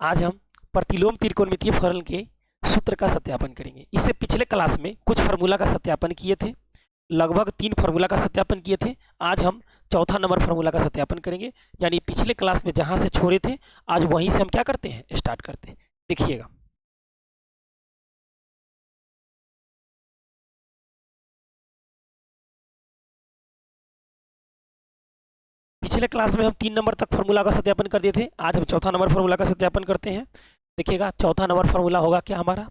आज हम प्रतिलोम त्रिकोणमितीय फलन के सूत्र का सत्यापन करेंगे। इससे पिछले क्लास में कुछ फार्मूला का सत्यापन किए थे, लगभग 3 फार्मूला का सत्यापन किए थे। आज हम चौथा नंबर फार्मूला का सत्यापन करेंगे, यानी पिछले क्लास में जहां से छोड़े थे आज वहीं से हम क्या करते हैं, स्टार्ट करते हैं। देखिएगा, पिछले क्लास में हम 3 नंबर तक फार्मूला का सत्यापन कर दिए थे। आज हम चौथा नंबर फार्मूला का सत्यापन करते हैं। देखिएगा, चौथा नंबर फार्मूला होगा क्या हमारा,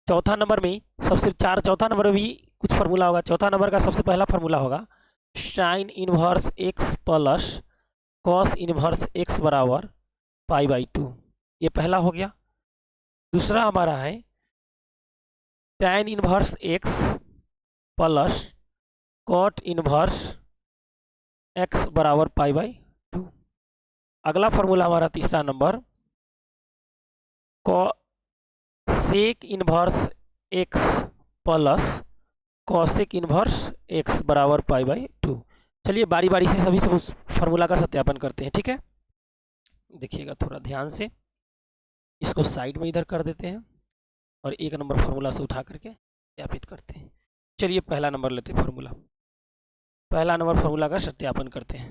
चौथा नंबर में सबसे चौथा नंबर में भी कुछ फार्मूला होगा। चौथा नंबर का सबसे पहला फार्मूला होगा sign inverse x plus cos inverse x बराबर π/2। ये पहला हो गया। दूसरा हमारा है tan inverse x plus cot inverse x बराबर π/2। अगला फार्मूला हमारा तीसरा number sec inverse x plus cosec inverse x बराबर π/2। चलिए बारी बारी से सभी सब उस फार्मूला का सत्यापन करते हैं, ठीक है। देखिएगा थोड़ा ध्यान से, इसको साइड में इधर कर देते हैं और एक नंबर फार्मूला से उठा करके सत्यापित करते हैं। चलिए पहला नंबर लेते हैं फार्मूला, पहला नंबर फार्मूला का सत्यापन करते हैं।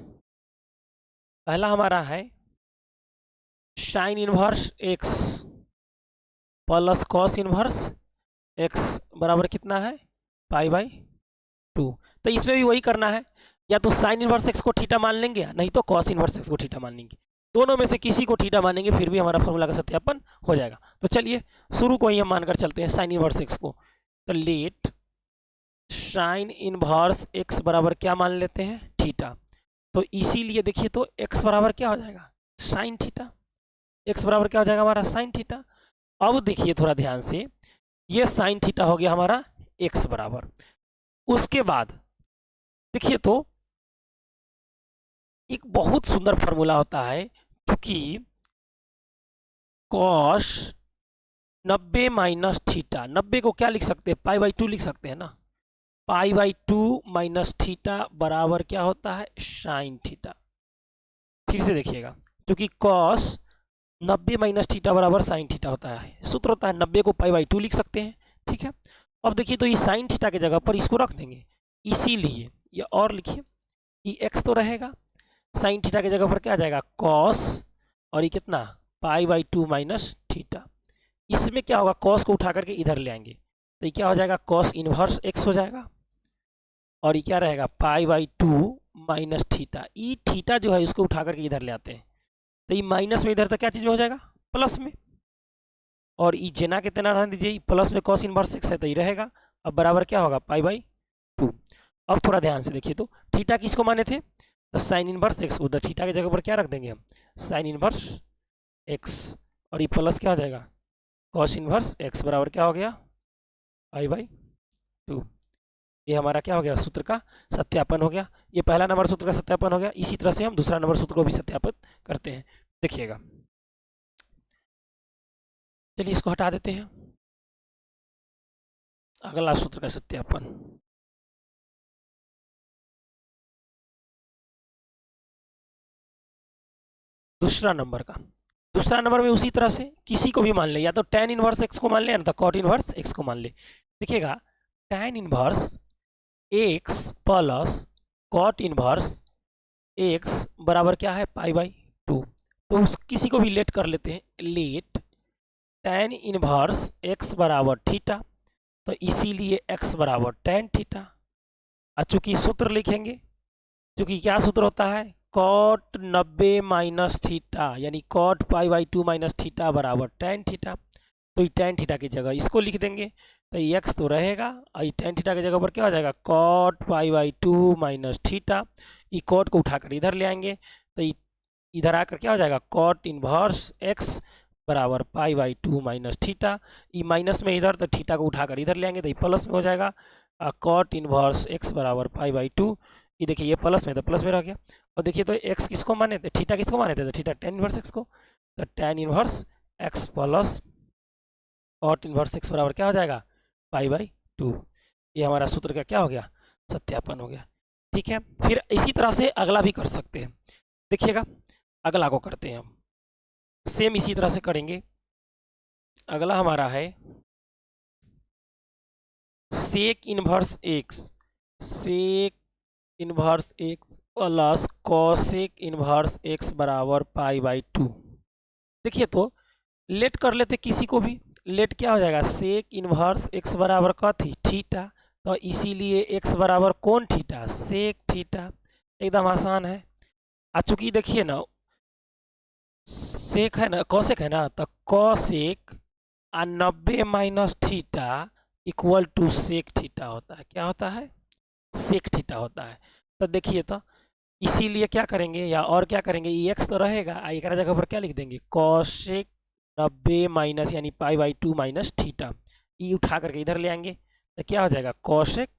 पहला हमारा है sine inverse x plus cos inverse x बराबर कितना है, π/2। तो इसमें भी वही करना है, या तो साइन इनवर्स एक्स को थीटा मान लेंगे, नहीं तो कॉस इनवर्स एक्स को थीटा मान लेंगे। दोनों में से किसी को थीटा मानेंगे फिर भी हमारा फार्मूला का सत्यापन हो जाएगा। तो चलिए शुरू को ही हम मानकर चलते हैं साइन इनवर्स एक्स को। तो लेट साइन इनवर्स एक्स बराबर क्या मान लेते हैं, थीटा। तो इसीलिए देखिए, तो एक्स बराबर क्या हो जाएगा, साइन थीटा। एक्स बराबर क्या हो जाएगा हमारा, साइन थीटा। अब देखिए थोड़ा ध्यान से, ये साइन थीटा हो गया हमारा एक्स बराबर। उसके बाद देखिए, तो एक बहुत सुंदर फार्मूला होता है, क्योंकि कॉस 90 माइनस थीटा, 90 को क्या लिख सकते हैं, π/2 लिख सकते हैं ना। π/2 माइनस थीटा बराबर क्या होता है, साइन थीटा। फिर से देखिएगा, क्योंकि कॉस 90 माइनस थीटा बराबर साइन थीटा होता है, सूत्र होता है 90 को π/2 लिख सकते हैं, ठीक है। अब देखिए, तो ये साइन थीटा के जगह पर इसको रख देंगे, इसीलिए ये और लिखिए, ये एक्स तो रहेगा, साइन थीटा के जगह पर क्या आ जाएगा, कॉस, और ये कितना, π/2 माइनस थीटा। इसमें क्या होगा, कॉस को उठा करके इधर ले आएंगे, तो ये क्या हो जाएगा, कॉस इनवर्स एक्स हो जाएगा, और ये क्या रहेगा, π/2 माइनस थीटा। ई थीटा जो है उसको उठा करके इधर ले आते हैं, तो ये माइनस में इधर तक क्या चीज़ में हो जाएगा, प्लस में, और ई जेना के तेना रहने दीजिए, प्लस में कॉस इनवर्स एक्स है तो ये रहेगा। अब बराबर क्या होगा, π/2। अब थोड़ा ध्यान से देखिए, तो थीटा किसको माने थे, तो साइन इनवर्स एक्स, उधर थीटा की जगह पर क्या रख देंगे हम, साइन इनवर्स एक्स, और ये प्लस क्या हो जाएगा, कॉस इनवर्स एक्स बराबर क्या हो गया, π/2। ये हमारा क्या हो गया, सूत्र का सत्यापन हो गया। ये पहला नंबर सूत्र का सत्यापन हो गया। इसी तरह से हम दूसरा नंबर सूत्र को भी सत्यापित करते हैं। देखिएगा, चलिए इसको हटा देते हैं। अगला सूत्र का सत्यापन, दूसरा नंबर का, दूसरा नंबर में उसी तरह से किसी को भी मान ले, या तो tan इनवर्स एक्स को मान ले, या तो कॉट इनवर्स एक्स को मान ले। देखिएगा, tan inverse x plus cot inverse x बराबर क्या है, π/2। तो उस किसी को भी लेट कर लेते हैं, लेट tan इनवर्स एक्स बराबर थीटा, तो इसीलिए x बराबर tan थीटा। और चूंकि सूत्र लिखेंगे, चूंकि क्या सूत्र होता है, कॉट 90 माइनस थीटा, यानी कॉट π/2 माइनस थीटा बराबर tan थीटा। तो ये tan थीटा की जगह इसको लिख देंगे, तो ये x तो रहेगा, और ये tan थीटा की जगह पर क्या हो जाएगा, कॉट π/2 माइनस थीटा। ये कॉट को उठाकर इधर ले आएंगे, तो इधर आकर क्या हो जाएगा, कॉट इनवर्स x बराबर π/2 माइनस थीटा। ये माइनस में इधर, तो थीटा को उठाकर इधर ले आएंगे, तो ये प्लस में हो जाएगा, कॉट इनवर्स x बराबर π/2। ये देखिए, ये प्लस में तो प्लस में रह गया। और देखिए, तो x किसको माने थे, थीटा किसको माने थे, तो थीटा tan इनवर्स x को, तो tan inverse x plus cot inverse x बराबर क्या हो जाएगा, π/2। ये हमारा सूत्र का क्या हो गया, सत्यापन हो गया, ठीक है। फिर इसी तरह से अगला भी कर सकते हैं। देखिएगा, अगला को करते हैं हम। सेम इसी तरह से करेंगे। अगला हमारा है sec inverse x, sec inverse x plus cosec inverse x बराबर पाई बाई 2। देखिए तो लेट कर लेते किसी को भी, लेट क्या हो जाएगा, सेक इनवर्स एक्स बराबर कथी, थीटा, तो इसीलिए एक्स बराबर कौन थीटा, सेक थीटा। एकदम आसान है। चूंकि देखिए ना सेक है ना, कॉसेक है ना, तो cosec 90 minus theta equal to sec theta होता है। क्या होता है, सेक थीटा होता है। तो देखिए तो इसीलिए क्या करेंगे, या और क्या करेंगे, ई एक्स तो रहेगा, एक जगह पर क्या लिख देंगे, कॉसेक 90 माइनस यानी पाई बाई 2 माइनस थीटा, ई उठा करके इधर ले आएंगे तो क्या हो जाएगा, कॉसेक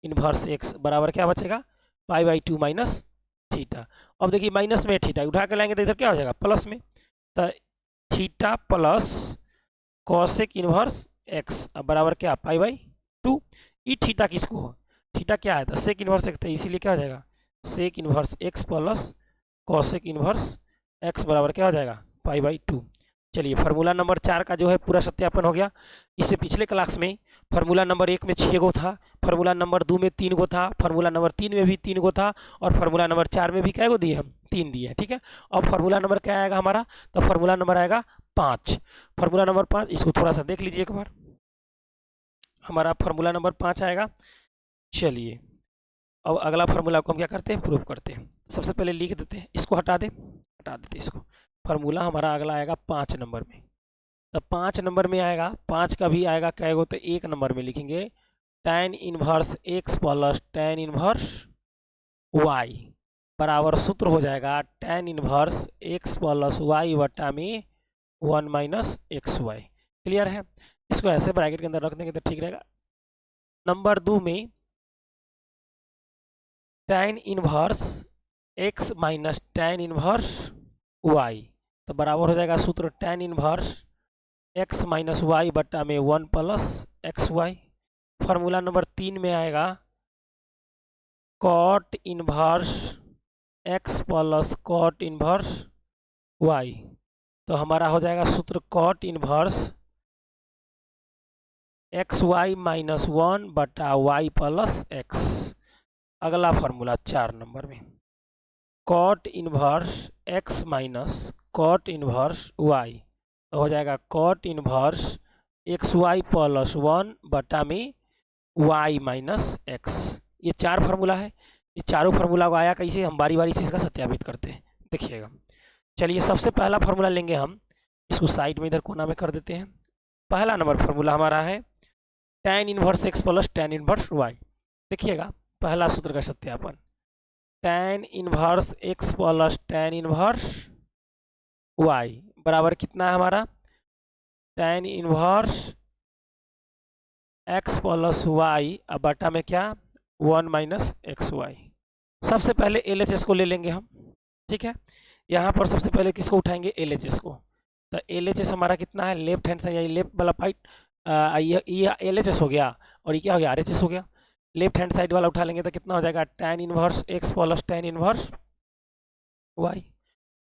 इनवर्स एक्स बराबर क्या बचेगा, पाई बाई 2 माइनस थीटा। अब देखिए माइनस में थीटा उठा के लाएंगे तो इधर क्या हो जाएगा, प्लस में, तो theta plus cosec inverse x बराबर क्या, पाई बाई 2। ई थीटा किसको हो, थीटा क्या है, तो सेक इनवर्स एक्स, तो इसीलिए क्या हो जाएगा, sec inverse x plus cosec inverse x बराबर क्या हो जाएगा, पाई बाई 2। चलिए फार्मूला नंबर 4 का जो है पूरा सत्यापन हो गया। इससे पिछले क्लास में फार्मूला नंबर 1 में 6 गो था, फार्मूला नंबर 2 में 3 गो था, फार्मूला नंबर 3 में भी 3 गो था, और फार्मूला नंबर 4 में भी क्या गो दिए हम, 3 दिए हैं। ठीक है, अब फार्मूला नंबर क्या आएगा हमारा, तो फार्मूला नंबर आएगा 5। फार्मूला नंबर 5 इसको थोड़ा सा देख लीजिए एक बार, हमारा फार्मूला नंबर 5 आएगा। चलिए अब अगला फार्मूला को हम क्या करते हैं, प्रूव करते हैं। सबसे पहले लिख देते हैं, इसको हटा देते इसको। फार्मूला हमारा अगला आएगा 5 नंबर में, तो 5 नंबर में आएगा, 5 का भी आएगा क्या गो, तो 1 नंबर में लिखेंगे tan inverse x plus tan inverse y बराबर सूत्र हो जाएगा tan inverse x plus y बटा में 1 माइनस एक्स वाई। क्लियर है, इसको ऐसे ब्रैकेट के अंदर रख देंगे तो ठीक रहेगा। नंबर 2 में tan inverse x minus tan inverse y, तो बराबर हो जाएगा सूत्र tan inverse x minus y बटा में 1 plus x y. Formula number 3 में आएगा cot inverse x plus cot inverse y, तो हमारा हो जाएगा सूत्र cot inverse x y minus 1 बटा वाई प्लस एक्स। अगला फार्मूला 4 नंबर में cot inverse x minus cot inverse y, तो हो जाएगा cot inverse x Y plus 1 बटा में वाई माइनस एक्स। ये 4 फार्मूला है। ये चारों फार्मूला को आया कैसे, हम बारी बारी से इसका सत्यापित करते हैं, देखिएगा। चलिए सबसे पहला फार्मूला लेंगे हम, इसको साइड में इधर कोना में कर देते हैं। पहला नंबर फार्मूला हमारा है tan inverse x plus tan inverse y. देखिएगा पहला सूत्र का सत्यापन, tan inverse x plus tan inverse y बराबर कितना है हमारा, tan inverse x plus y अब बटा में क्या 1 माइनस एक्स वाई। सबसे पहले LHS को ले लेंगे हम, ठीक है। यहाँ पर सबसे पहले किसको उठाएंगे, LHS को, तो LHS हमारा कितना है, लेफ्ट हैंड साइड लेफ्ट वाला पाइट, ये LHS हो गया और ये क्या हो गया, RHS हो गया। लेफ्ट हैंड साइड वाला उठा लेंगे तो कितना हो जाएगा tan inverse x plus tan inverse y.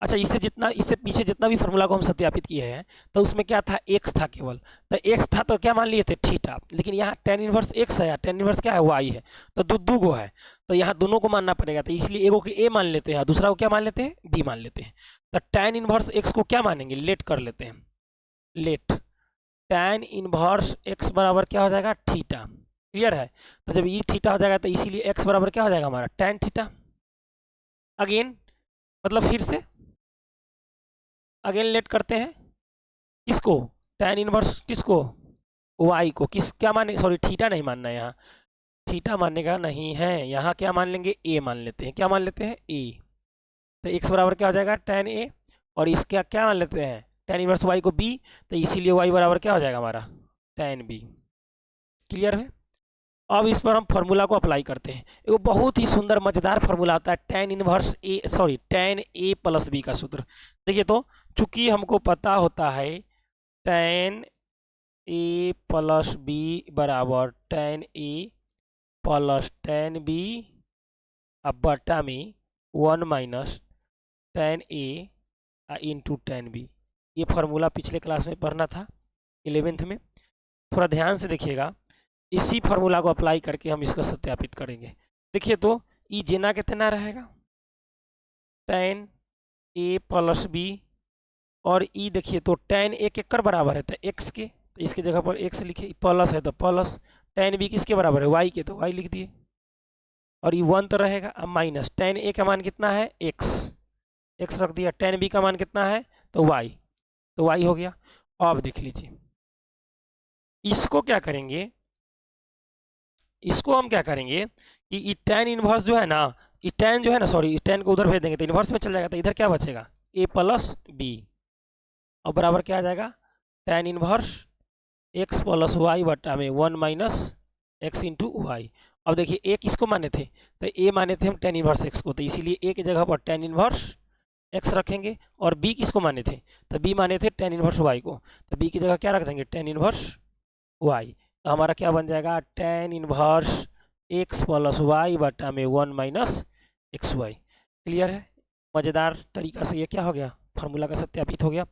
अच्छा इससे पीछे जितना भी फार्मूला को हम सत्यापित किए हैं तो उसमें क्या था, एक्स था केवल, तो एक्स था तो क्या मान लिए थे, थीटा, लेकिन यहाँ tan इनवर्स एक्स है या tan इनवर्स क्या है, वाई है, तो दो गो है, तो यहाँ दोनों को मानना पड़ेगा, तो इसलिए एगो को ए मान लेते हैं, दूसरा को क्या मान लेते हैं, बी मान लेते हैं। तो tan इनवर्स एक्स को क्या मानेंगे, लेट कर लेते हैं, लेट tan इनवर्स एक्स बराबर क्या हो जाएगा, थीटा। क्लियर है, तो जब ये थीटा हो जाएगा तो इसीलिए एक्स बराबर क्या हो जाएगा हमारा, tan थीटा। अगेन मतलब फिर से अगेन लेट करते हैं, किसको, tan इनवर्स किसको, वाई को, किस क्या माने, सॉरी थीटा नहीं मानना है यहाँ, थीटा मानने का नहीं है, यहाँ क्या मान लेंगे, ए मान लेते हैं, क्या मान लेते हैं, ए। तो एक्स बराबर क्या हो जाएगा tan ए, और इसका क्या मान लेते हैं tan इनवर्स वाई को बी, तो इसीलिए वाई बराबर क्या हो जाएगा हमारा tan बी। क्लियर है, अब इस पर हम फार्मूला को अप्लाई करते हैं। एक बहुत ही सुंदर मजेदार फार्मूला आता है tan इनवर्स ए, सॉरी tan ए प्लस बी का सूत्र। देखिए तो चूंकि हमको पता होता है tan ए प्लस बी बराबर tan ए प्लस tan बी अब बटा में 1 माइनस tan ए इंटू tan बी। ये फार्मूला पिछले क्लास में पढ़ना था 11th में। थोड़ा ध्यान से देखिएगा, इसी फार्मूला को अप्लाई करके हम इसको सत्यापित करेंगे। देखिए तो ई जेना कितना रहेगा, tan a प्लस बी, और ई देखिए तो tan a केकर बराबर है, तो x के, तो इसके जगह पर x लिखे, प्लस है तो प्लस, tan b किसके बराबर है, y के, तो y लिख दिए, और ये 1 तो रहेगा। अब माइनस tan a का मान कितना है x रख दिया, tan b का मान कितना है तो y, तो y हो गया। अब देख लीजिए इसको क्या करेंगे, इसको हम क्या करेंगे कि ये tan इनवर्स जो है ना, ये tan जो है ना, सॉरी tan को उधर भेज देंगे तो इनवर्स में चल जाएगा, तो इधर क्या बचेगा a प्लस बी, और बराबर क्या आ जाएगा tan inverse x plus y बटा में 1 माइनस एक्स इंटू वाई। अब देखिए a किसको माने थे, तो a माने थे हम tan इनवर्स x को, तो इसीलिए a की जगह पर tan इनवर्स x रखेंगे, और b किसको माने थे, तो b माने थे tan इनवर्स y को, तो b की जगह क्या रख देंगे tan इनवर्स y। तो हमारा क्या बन जाएगा tan inverse x plus y बटा में 1 माइनस एक्स वाई। क्लियर है, मज़ेदार तरीका से ये क्या हो गया, फार्मूला का सत्यापित हो गया।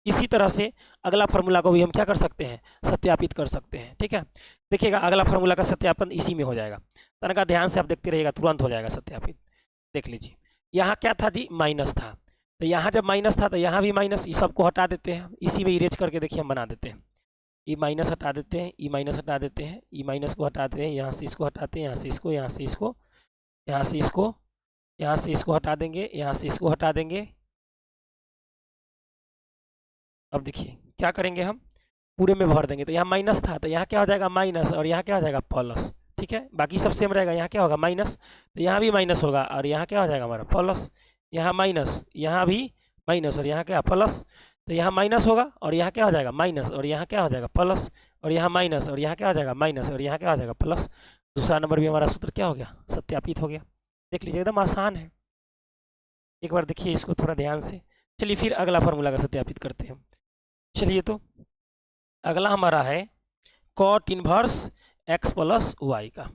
इसी तरह से अगला फार्मूला को भी हम क्या कर सकते हैं, सत्यापित कर सकते हैं। ठीक है, देखिएगा अगला फार्मूला का सत्यापन इसी में हो जाएगा, तनका ध्यान से आप देखते रहिएगा, तुरंत हो जाएगा सत्यापित। देख लीजिए यहाँ क्या था जी, माइनस था, तो यहाँ जब माइनस था तो यहाँ भी माइनस, इस सबको हटा देते हैं, इसी में इरेज करके देखिए हम बना देते हैं, ई माइनस हटा देते हैं, ई माइनस हटा देते हैं, ई माइनस को हटाते हैं, यहाँ से इसको हटाते हैं, यहाँ से इसको, यहाँ से इसको, यहाँ से इसको, यहाँ से इसको हटा देंगे, यहाँ से इसको हटा देंगे। अब देखिए क्या करेंगे, हम पूरे में भर देंगे, तो यहाँ माइनस था तो यहाँ क्या हो जाएगा माइनस, और यहाँ क्या हो जाएगा प्लस। ठीक है, बाकी सब सेम रहेगा, यहाँ क्या होगा माइनस, तो यहाँ भी माइनस होगा, और यहाँ क्या हो जाएगा हमारा प्लस, यहाँ माइनस, यहाँ भी माइनस, और यहाँ क्या प्लस, तो यहाँ माइनस होगा, और यहाँ क्या हो जाएगा माइनस, और यहाँ क्या हो जाएगा प्लस, और यहाँ माइनस, और यहाँ क्या हो जाएगा माइनस, और यहाँ क्या हो जाएगा प्लस। दूसरा नंबर भी हमारा सूत्र क्या हो गया, सत्यापित हो गया। देख लीजिए एकदम आसान है, एक बार देखिए इसको थोड़ा ध्यान से। चलिए फिर अगला फार्मूला का सत्यापित करते हैं। चलिए तो अगला हमारा है cot inverse x plus y का।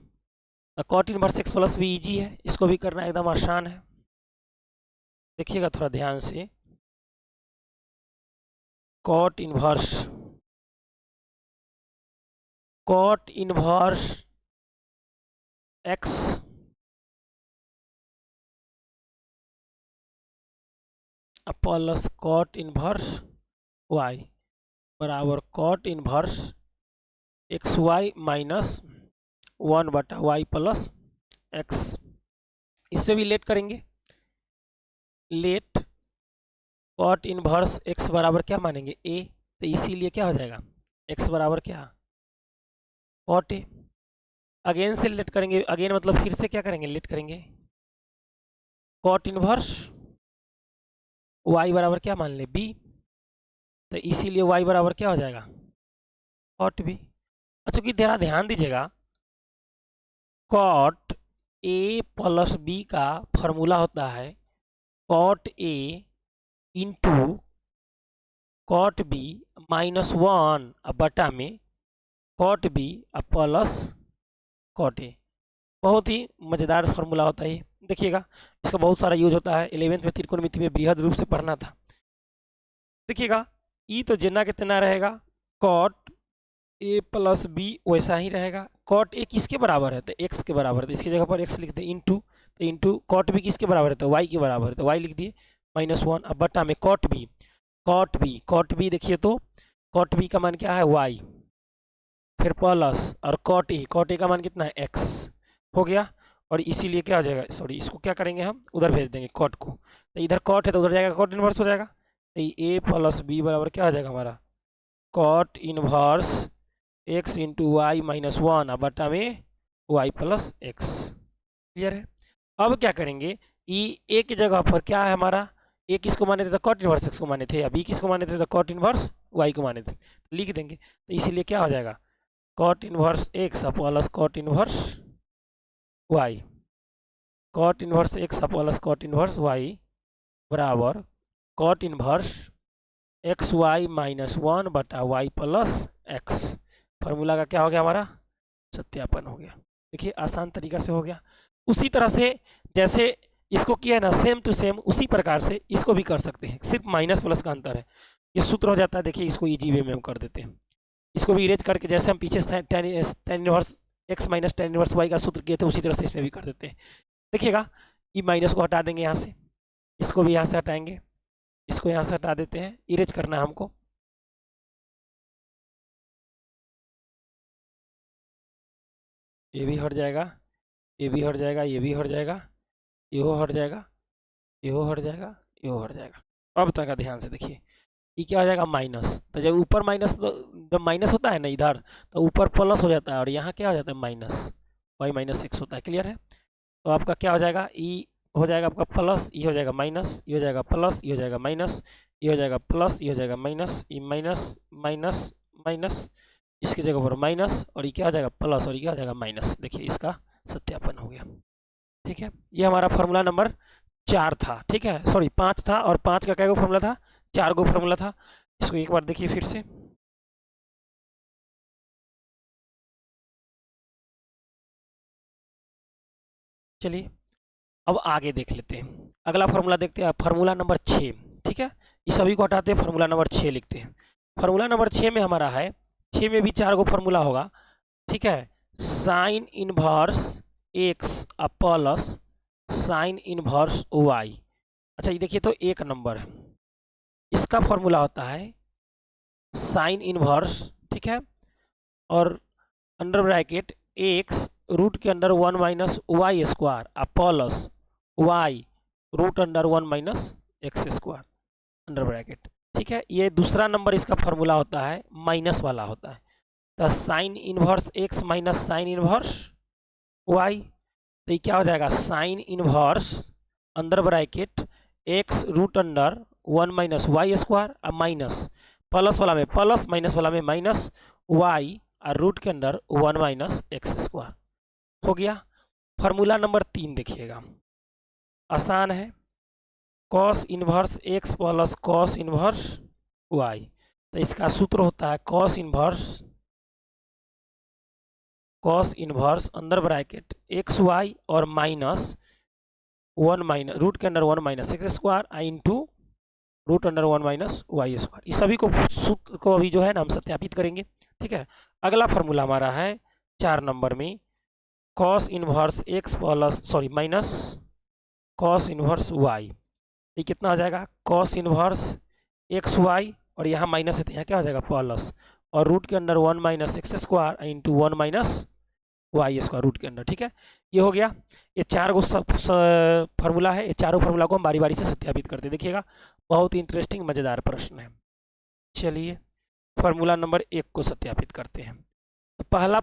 कॉट इनवर्स x प्लस भी ईजी है, इसको भी करना एकदम आसान है। देखिएगा थोड़ा ध्यान से, cot inverse x plus cot inverse y बराबर cot inverse x y minus 1 बटा वाई प्लस एक्स। इससे भी लेट करेंगे, लेट कॉट इनवर्स एक्स बराबर क्या मानेंगे a, तो इसीलिए क्या हो जाएगा x बराबर क्या कॉट a। अगेन से लेट करेंगे, अगेन मतलब फिर से क्या करेंगे लेट करेंगे, कॉट इनवर्स y बराबर क्या मान ले b, तो इसीलिए y बराबर क्या हो जाएगा कॉट b। अच्छा कि जरा ध्यान दीजिएगा, कॉट a प्लस बी का फॉर्मूला होता है cot a into cot b minus 1 बटा में cot b plus cot a। बहुत ही मज़ेदार फार्मूला होता है। देखिएगा इसका बहुत सारा यूज होता है, 11th में त्रिकोणमिति में बृहद रूप से पढ़ना था। देखिएगा ई तो जितना कितना रहेगा कॉट a प्लस बी वैसा ही रहेगा, कॉट a किसके बराबर है तो x के बराबर है, तो इसकी जगह पर x लिख दे इंटू, तो इंटू कॉट b किसके बराबर है तो y के बराबर है, तो y लिख दिए माइनस 1। अब बटा में कॉट b देखिए तो कॉट b का मान क्या है y, फिर प्लस और कॉट a का मान कितना है x हो गया, और इसीलिए क्या हो जाएगा, सॉरी इसको क्या करेंगे हम उधर भेज देंगे कॉट को, तो इधर कॉट है तो उधर जाएगा कॉट इनवर्स हो जाएगा, तो a प्लस बी बराबर क्या हो जाएगा हमारा cot inverse x into y minus 1 बटा में y प्लस एक्स। क्लियर है। अब क्या करेंगे, ई ए की जगह पर क्या है हमारा, ए किसको माने थे तो कॉट इनवर्स एक्स को माने थे, या बी किसको माने थे तो कॉट इनवर्स वाई को माने थे, तो लिख देंगे, तो इसीलिए क्या हो जाएगा cot inverse x plus cot inverse y, cot inverse x plus cot inverse y बराबर cot inverse x y minus 1 बटा वाई प्लस एक्स। फार्मूला का क्या हो गया हमारा सत्यापन हो गया। देखिए आसान तरीका से हो गया। उसी तरह से जैसे इसको किया है ना सेम टू सेम, उसी प्रकार से इसको भी कर सकते हैं, सिर्फ माइनस प्लस का अंतर है। ये सूत्र हो जाता है। देखिए इसको इजी वे में हम कर देते हैं, इसको भी इरेज करके जैसे हम पीछे tan inverse x minus tan inverse y का सूत्र किए थे उसी तरह से इसमें भी कर देते हैं। देखिएगा ई माइनस को हटा देंगे यहाँ से, इसको भी यहाँ से हटाएंगे, इसको यहाँ से हटा देते हैं, इरेज करना है हमको। ये भी हट जाएगा, ये भी हट जाएगा, ये भी हट जाएगा, ये हट जाएगा, ये हट जाएगा, ये हट जाएगा। अब तक का ध्यान से देखिए, ये क्या हो जाएगा माइनस, तो जब ऊपर माइनस, तो जब माइनस होता है ना इधर, तो ऊपर प्लस हो जाता है और यहाँ क्या हो जाता है माइनस, वाई माइनस सिक्स होता है। क्लियर है? तो आपका क्या हो जाएगा, ई हो जाएगा आपका प्लस, ये हो जाएगा माइनस, ये हो जाएगा प्लस, ये हो जाएगा माइनस, ये हो जाएगा प्लस, ये हो जाएगा माइनस, ये माइनस माइनस माइनस, इसकी जगह पर माइनस, और ये क्या हो जाएगा प्लस, और ये क्या हो जाएगा माइनस। देखिए इसका सत्यापन हो गया। ठीक है, ये हमारा फॉर्मूला नंबर 4 था। ठीक है, सॉरी 5 था, और 5 का क्या फॉर्मूला था, 4 गो फॉर्मूला था। इसको एक बार देखिए फिर से। चलिए अब आगे देख लेते हैं, अगला फॉर्मूला देखते हैं, फॉर्मूला नंबर 6। ठीक है, इस सभी को हटाते हैं, फॉर्मूला नंबर 6 लिखते हैं। फॉर्मूला नंबर 6 में हमारा है, 6 में भी 4 गो फॉर्मूला होगा। ठीक है, sine inverse x plus sine inverse y. अच्छा ये देखिए, तो एक नंबर है, इसका फॉर्मूला होता है साइन इनवर्स, ठीक है, और अंडर ब्रैकेट एक्स रूट के under 1 minus y square plus y root under 1 minus x square under bracket. ठीक है, ये दूसरा नंबर इसका फॉर्मूला होता है, माइनस वाला होता है। तो sine inverse x minus sine inverse y, तो ये क्या हो जाएगा, sine inverse under bracket x root under 1 minus y square minus plus वाला में प्लस, माइनस वाला में माइनस वाई और रूट के अंडर 1 माइनस एक्स स्क्वायर। हो गया। फॉर्मूला नंबर 3 देखिएगा, आसान है, cos inverse x plus cos inverse y. तो इसका सूत्र होता है कॉस इनवर्स अंदर ब्रैकेट एक्स वाई और माइनस 1 माइनस रूट के under 1 minus x square into root under 1 minus y square. इस सभी को सूत्र को अभी जो है ना हम सत्यापित करेंगे। ठीक है, अगला फॉर्मूला हमारा है 4 नंबर में, cos inverse x plus sorry minus cos inverse y. ये कितना हो जाएगा, कॉस इनवर्स एक्स वाई, और यहाँ माइनस है तो यहाँ क्या हो जाएगा प्लस, और रूट के under 1 minus x square into 1 minus y square root के अंडर। ठीक है, ये हो गया। ये 4 गो फार्मूला है, ये चारों फार्मूला को हम बारी बारी से सत्यापित करते हैं। देखिएगा बहुत इंटरेस्टिंग मज़ेदार प्रश्न है। चलिए फार्मूला नंबर 1 को सत्यापित करते हैं। तो पहला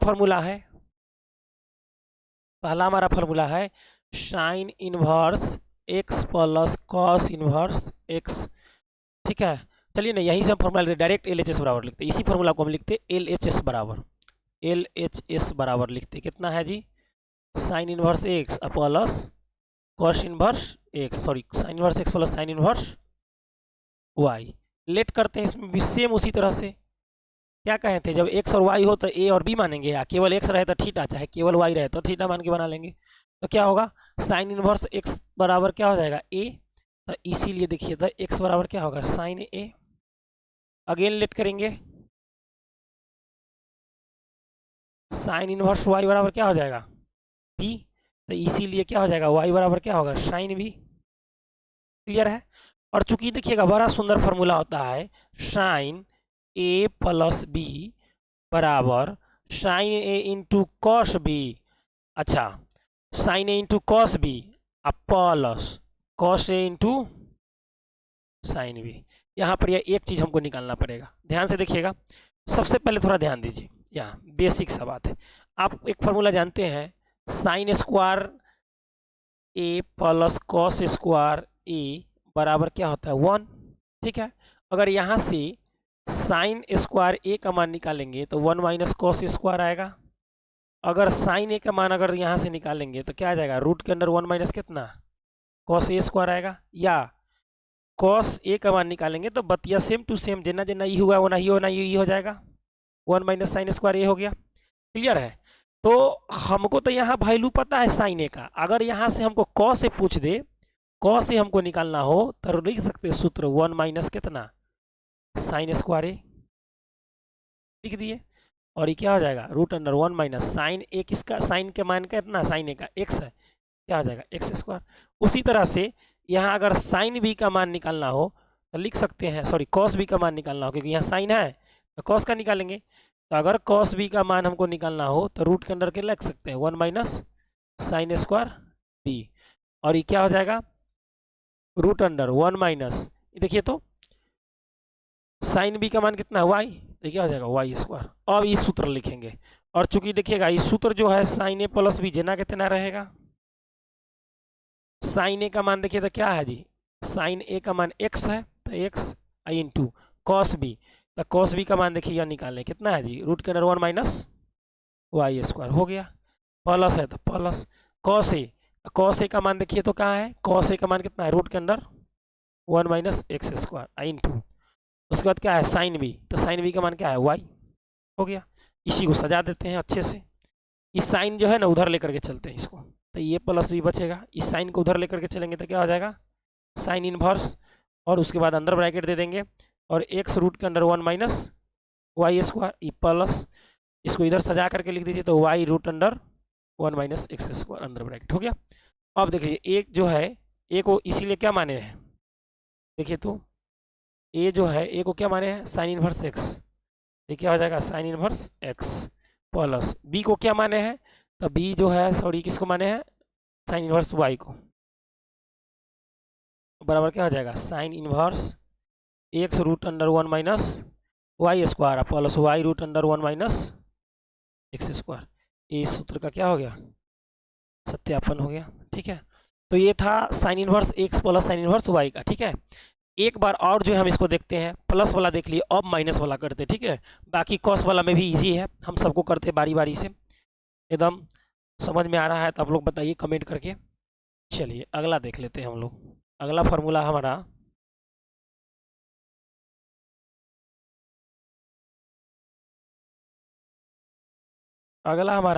हमारा फार्मूला है sine inverse x plus cos inverse x. ठीक है, चलिए ना यहीं से हम फार्मूला डायरेक्ट LHS बराबर लिखते हैं। इसी फार्मूला को हम लिखते हैं LHS बराबर लिखते हैं। कितना है जी, sine inverse x plus cos inverse x, sorry sine inverse x plus sine inverse y. Let करते हैं इसमें भी सेम उसी तरह से। क्या कहे थे, जब एक्स और वाई हो तो ए और बी मानेंगे, या केवल एक्स रहे तो थीटा, चाहे केवल वाई रहे तो थीटा मान के बना लेंगे। तो क्या होगा, साइन इनवर्स एक्स बराबर क्या हो जाएगा ए, तो इसीलिए देखिए तो एक्स बराबर क्या होगा साइन ए। अगेन लेट करेंगे, साइन इनवर्स वाई बराबर क्या हो जाएगा बी, तो इसीलिए क्या हो जाएगा वाई बराबर क्या होगा साइन बी। क्लियर है? और चूंकि देखिएगा बड़ा सुंदर फार्मूला होता है, साइन ए प्लस बी बराबर sine A into cos B. अच्छा, sine A into cos B plus cos A into sine B. यहाँ पर यह एक चीज़ हमको निकालना पड़ेगा, ध्यान से देखिएगा। सबसे पहले थोड़ा ध्यान दीजिए, यहाँ बेसिक सा बात है। आप एक फार्मूला जानते हैं, साइन स्क्वायर ए प्लस कॉस स्क्वायर ए बराबर क्या होता है 1। ठीक है, अगर यहाँ से साइन स्क्वायर ए का मान निकालेंगे तो 1 माइनस कॉस स्क्वायर आएगा। अगर साइन ए का मान अगर यहाँ से निकालेंगे तो क्या आ जाएगा, रूट के अंडर 1 माइनस कितना कॉस ए स्क्वायर आएगा। या कॉस ए का मान निकालेंगे तो बतिया सेम टू सेम, जितना जितना ई हुआ वना ही होना ये हो जाएगा, 1 माइनस साइन स्क्वायर ए हो गया। क्लियर है? तो हमको तो यहाँ वैल्यू पता है साइन ए का, अगर यहाँ से हमको कॉस से पूछ दे, कॉस से हमको निकालना हो तो लिख सकते सूत्र 1 माइनस कितना साइन स्क्वायर ए लिख दिए, और ये क्या हो जाएगा रूट अंडर 1 माइनस साइन ए, किसका साइन के मान का इतना, साइन ए का एक्स है, क्या हो जाएगा एक्स स्क्वायर। उसी तरह से यहाँ अगर साइन बी का मान निकालना हो तो लिख सकते हैं, सॉरी कॉस बी का मान निकालना हो, क्योंकि यहाँ साइन है तो कॉस का निकालेंगे। तो अगर कॉस बी का मान हमको निकालना हो तो रूट के अंदर के लिख सकते हैं 1 माइनस साइन स्क्वायर बी, और ये क्या हो जाएगा रूट अंडर 1 माइनस, देखिए तो साइन बी का मान कितना है वाई, तो क्या हो जाएगा वाई स्क्वायर। अब इस सूत्र लिखेंगे, और चूंकि देखिएगा इस सूत्र जो है साइन ए प्लस बी जेना कितना रहेगा, साइन ए का मान देखिए तो क्या है जी, साइन ए का मान x है तो x आई इंटू कॉस बी, तो कॉस बी का मान देखिए यह निकालें कितना है जी, रूट के अंदर 1 माइनस वाई स्क्वायर हो गया, प्लस है तो प्लस कॉस ए का मान देखिए तो कहाँ है, कॉस ए का मान कितना है रूट के अंदर 1 माइनस एक्स स्क्वायर आई इंटू, उसके बाद क्या है साइन बी, तो साइन बी का मान क्या है वाई हो गया। इसी को सजा देते हैं अच्छे से, इस साइन जो है ना उधर लेकर के चलते हैं इसको, तो ये प्लस बी बचेगा, इस साइन को उधर लेकर के चलेंगे तो क्या हो जाएगा साइन इनवर्स, और उसके बाद अंदर ब्रैकेट दे देंगे, और एक्स रूट के अंदर 1 माइनस वाई स्क्वायर, ई प्लस इसको इधर सजा करके लिख दीजिए तो y root under 1 minus x square अंदर ब्रैकेट हो गया। अब देखिए एक जो है ए को इसीलिए क्या माने हैं, देखिए तो ए जो है ए को क्या माने हैं साइन इनवर्स एक्स, ये क्या हो जाएगा sine inverse x, plus b को क्या माने हैं, तो बी जो है सॉरी किसको माने हैं साइन इनवर्स वाई को, बराबर क्या हो जाएगा sine inverse x root under 1 minus y square plus y root under 1 minus x square, इस सूत्र का क्या हो गया सत्यापन हो गया। ठीक है, तो ये था sine inverse x plus sine inverse y का। ठीक है, एक बार और जो है हम इसको देखते हैं, प्लस वाला देख लिए, अब माइनस वाला करते। ठीक है, बाकी कॉस वाला में भी इजी है, हम सबको करते बारी बारी से, एकदम समझ में आ रहा है तो आप लोग बताइए कमेंट करके। चलिए अगला देख लेते हैं हम लोग, अगला फार्मूला हमारा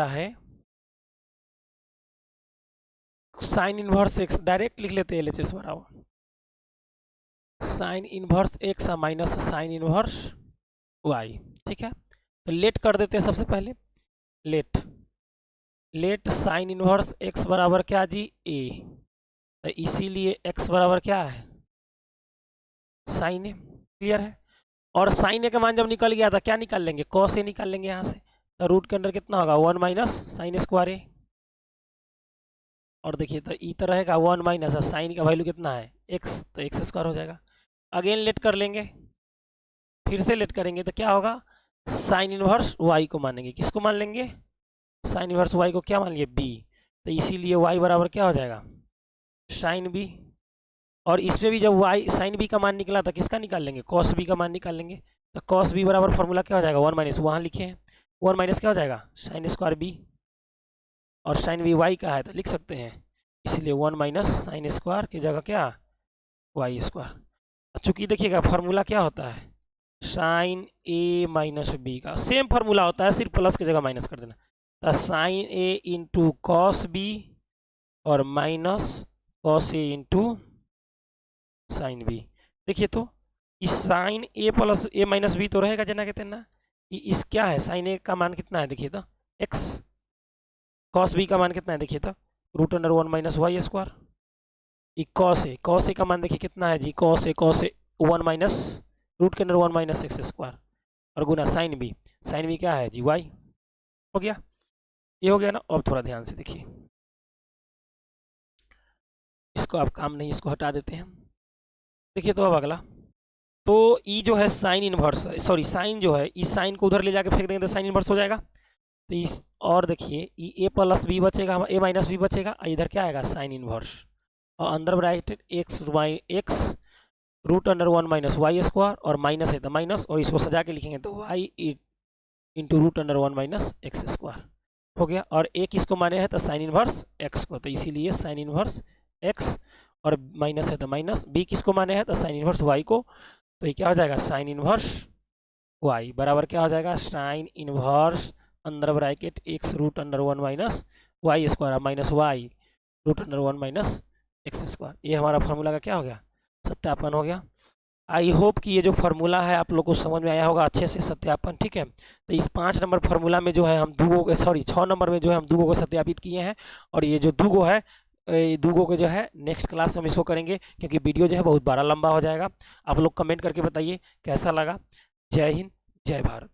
है साइन इनवर्स एक्स, डायरेक्ट लिख लेते हैं एलएचएस बराबर sine inverse x minus sine inverse y. ठीक है, तो लेट कर देते हैं सबसे पहले, लेट साइन इनवर्स एक्स बराबर क्या जी ए, तो इसीलिए एक्स बराबर क्या है साइन ए, क्लियर है। और साइन ए का मान जब निकल गया था क्या निकाल लेंगे कॉस ए निकाल लेंगे यहाँ से, तो रूट के अंदर कितना होगा 1 माइनस साइन स्क्वायर ए, और देखिए तो ई तो रहेगा 1 माइनस साइन का वैल्यू कितना है एक्स, तो एक्स स्क्वायर हो जाएगा। अगेन लेट कर लेंगे, फिर से लेट करेंगे तो क्या होगा साइन इनवर्स वाई को मानेंगे, किसको मान लेंगे साइन इनवर्स वाई को क्या मान लिए बी, तो इसीलिए वाई बराबर क्या हो जाएगा साइन बी, और इसमें भी जब वाई साइन बी का मान निकला था किसका निकाल लेंगे कॉस बी का मान निकाल लेंगे, तो कॉस बी बराबर फॉर्मूला क्या हो जाएगा 1 माइनस, वहाँ लिखे हैं 1 माइनस क्या हो जाएगा साइन स्क्वायर बी, और साइन बी वाई का है तो लिख सकते हैं, इसलिए 1 माइनस साइन स्क्वायर की जगह क्या वाई स्क्वायर। चूँकि देखिएगा फार्मूला क्या होता है साइन ए माइनस बी का सेम फार्मूला होता है, सिर्फ प्लस की जगह माइनस कर देना, तो sign A into cos B और minus cos A into sine B. देखिए तो इस sign A plus A minus B तो रहेगा जना कहते हैं ना, इस क्या है साइन ए का मान कितना है देखिए तो एक्स, कॉस बी का मान कितना है देखिए तो root under 1 minus y square, cos A का मान देखिए कितना है जी कॉस ए 1 माइनस रूट के अंदर 1 माइनस एक्स स्क्वायर, और गुना साइन बी क्या है जी वाई हो गया, ये हो गया ना। अब थोड़ा ध्यान से देखिए, इसको अब काम नहीं, इसको हटा देते हैं। देखिए तो अब अगला, तो ई जो है साइन इनवर्स, सॉरी साइन जो है इस साइन को उधर ले जाके फेंक देंगे तो साइन इनवर्स हो जाएगा, तो इस और देखिए ई ए प्लस बी बचेगा, ए माइनस बी बचेगा, इधर क्या आएगा साइन इनवर्स, और अंदर bracket x root under 1 minus y square, और माइनस है तो माइनस, और इसको सजा के लिखेंगे तो y into root under 1 minus x square हो गया। और ए किसको माने हैं तो साइन इनवर्स एक्स को, तो इसीलिए साइन इनवर्स एक्स, और माइनस है तो माइनस, बी किसको माने हैं तो साइन इनवर्स वाई को, तो ये क्या हो जाएगा साइन इनवर्स वाई बराबर क्या हो जाएगा साइन इनवर्स अंदर bracket x root under 1 minus y square minus y root under 1 minus x square. ये हमारा फार्मूला का क्या हो गया सत्यापन हो गया। आई होप कि ये जो फार्मूला है आप लोग को समझ में आया होगा अच्छे से सत्यापन, ठीक है। तो इस 5 नंबर फार्मूला में जो है हम दूगो, सॉरी 6 नंबर में जो है हम दूगो को सत्यापित किए हैं, और ये जो दूगो है, ये दूगो के जो है नेक्स्ट क्लास में हम इसको करेंगे, क्योंकि वीडियो जो है बहुत बड़ा लंबा हो जाएगा। आप लोग कमेंट करके बताइए कैसा लगा। जय हिंद, जय भारत।